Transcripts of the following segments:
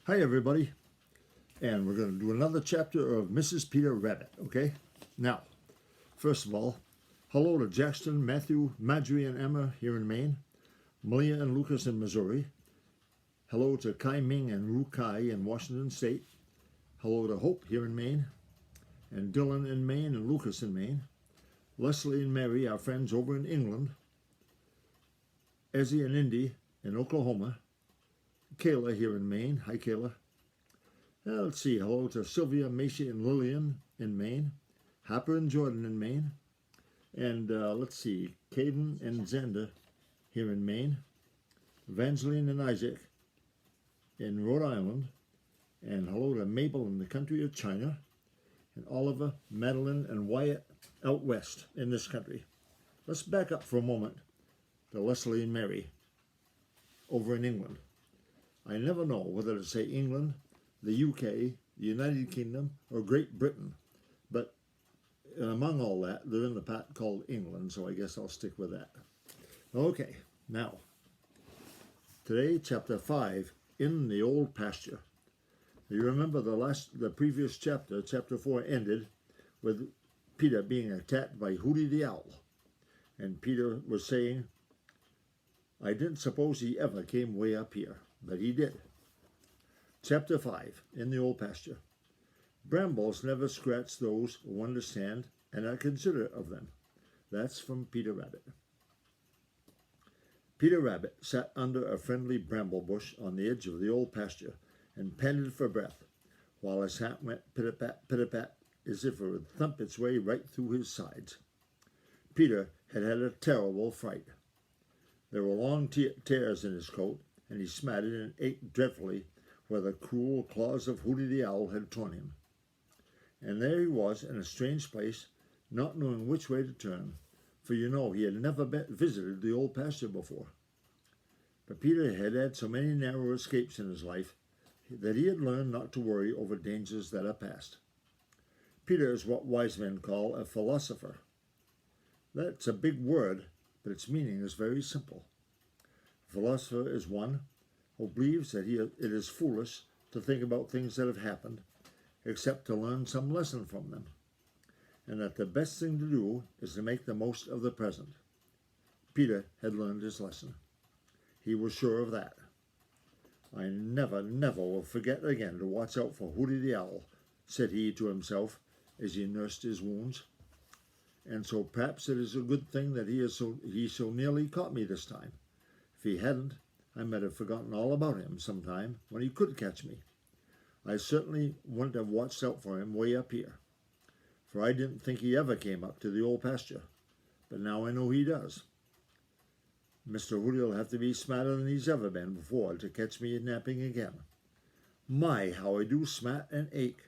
Hi everybody, and we're going to do another chapter of Mrs. Peter Rabbit, okay? Now, first of all, hello to Jackson, Matthew, Marjorie, and Emma here in Maine, Malia and Lucas in Missouri. Hello to Kai Ming and Ru Kai in Washington State. Hello to Hope here in Maine, and Dylan in Maine and Lucas in Maine. Leslie and Mary, our friends over in England. Ezzy and Indy in Oklahoma. Kayla here in Maine. Hi, Kayla. Let's see. Hello to Sylvia, Macy, and Lillian in Maine. Hopper and Jordan in Maine. And let's see. Caden and Xander here in Maine. Evangeline and Isaac in Rhode Island. And hello to Mabel in the country of China. And Oliver, Madeline, and Wyatt out west in this country. Let's back up for a moment to Leslie and Mary over in England. I never know whether to say England, the UK, the United Kingdom, or Great Britain. But among all that, they're in the part called England, so I guess I'll stick with that. Okay, now, today, chapter 5, In the Old Pasture. You remember the previous chapter, chapter 4, ended with Peter being attacked by Hooty the Owl. And Peter was saying, I didn't suppose he ever came way up here. But he did. Chapter 5, In the Old Pasture. Brambles never scratch those who understand and are considerate of them. That's from Peter Rabbit. Peter Rabbit sat under a friendly bramble bush on the edge of the old pasture and panted for breath, while his hat went pit-a-pat, as if it would thump its way right through his sides. Peter had had a terrible fright. There were long tears in his coat, and he smarted and ached dreadfully where the cruel claws of Hooty the Owl had torn him. And there he was in a strange place, not knowing which way to turn, for you know he had never visited the old pasture before. But Peter had had so many narrow escapes in his life that he had learned not to worry over dangers that are past. Peter is what wise men call a philosopher. That's a big word, but its meaning is very simple. A philosopher is one who believes that it is foolish to think about things that have happened, except to learn some lesson from them, and that the best thing to do is to make the most of the present. Peter had learned his lesson. He was sure of that. I never will forget again to watch out for Hooty the Owl, said he to himself as he nursed his wounds. And so perhaps it is a good thing that he so nearly caught me this time. If he hadn't, I might have forgotten all about him sometime when he could catch me. I certainly wouldn't have watched out for him way up here, for I didn't think he ever came up to the old pasture, but now I know he does. Mr. Hooty will have to be smarter than he's ever been before to catch me napping again. My, how I do smart and ache.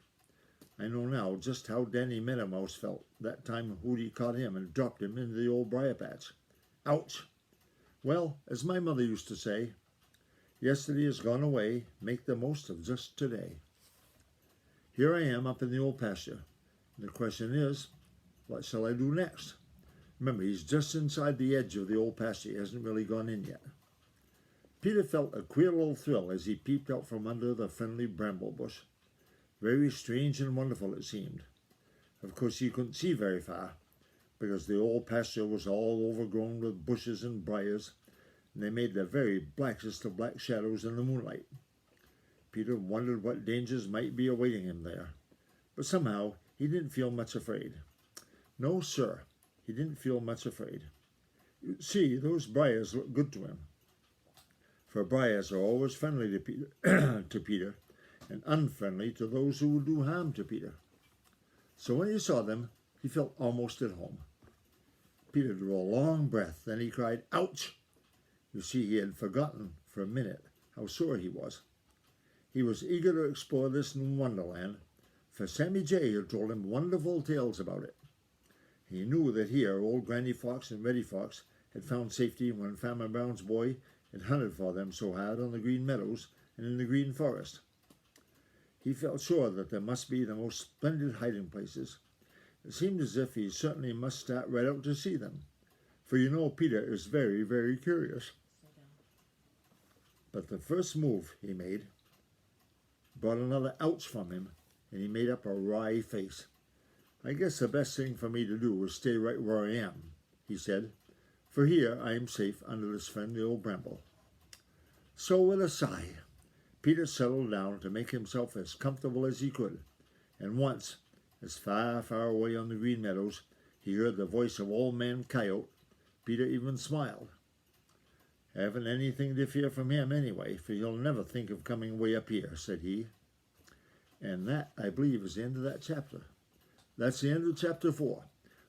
I know now just how Danny Meadow Mouse felt that time Hooty caught him and dropped him into the old briar patch. Ouch! Well, as my mother used to say, yesterday is gone away, make the most of just today. Here I am up in the old pasture. The question is, what shall I do next? Remember, he's just inside the edge of the old pasture. He hasn't really gone in yet. Peter felt a queer little thrill as he peeped out from under the friendly bramble bush. Very strange and wonderful it seemed. Of course, he couldn't see very far, because the old pasture was all overgrown with bushes and briars, and they made the very blackest of black shadows in the moonlight. Peter wondered what dangers might be awaiting him there, but somehow he didn't feel much afraid. No, sir, he didn't feel much afraid. You see, those briars looked good to him, for briars are always friendly to Peter, and unfriendly to those who would do harm to Peter. So when he saw them, he felt almost at home. Peter drew a long breath, then he cried, ouch! You see, he had forgotten for a minute how sore he was. He was eager to explore this new wonderland, for Sammy Jay had told him wonderful tales about it. He knew that here old Granny Fox and Reddy Fox had found safety when Farmer Brown's boy had hunted for them so hard on the green meadows and in the green forest. He felt sure that there must be the most splendid hiding places. It seemed as if he certainly must start right out to see them, for you know Peter is very, very curious. But the first move he made brought another ouch from him, and he made up a wry face. "I guess the best thing for me to do is stay right where I am," he said, "for here I am safe under this friendly old bramble." So with a sigh, Peter settled down to make himself as comfortable as he could, and once, as far, far away on the Green Meadows, he heard the voice of Old Man Coyote, Peter even smiled. "Haven't anything to fear from him anyway, for he'll never think of coming way up here," said he. And that, I believe, is the end of that chapter. That's the end of chapter 4.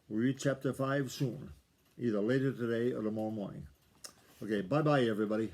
We'll read chapter 5 soon, either later today or tomorrow morning. Okay, bye-bye, everybody.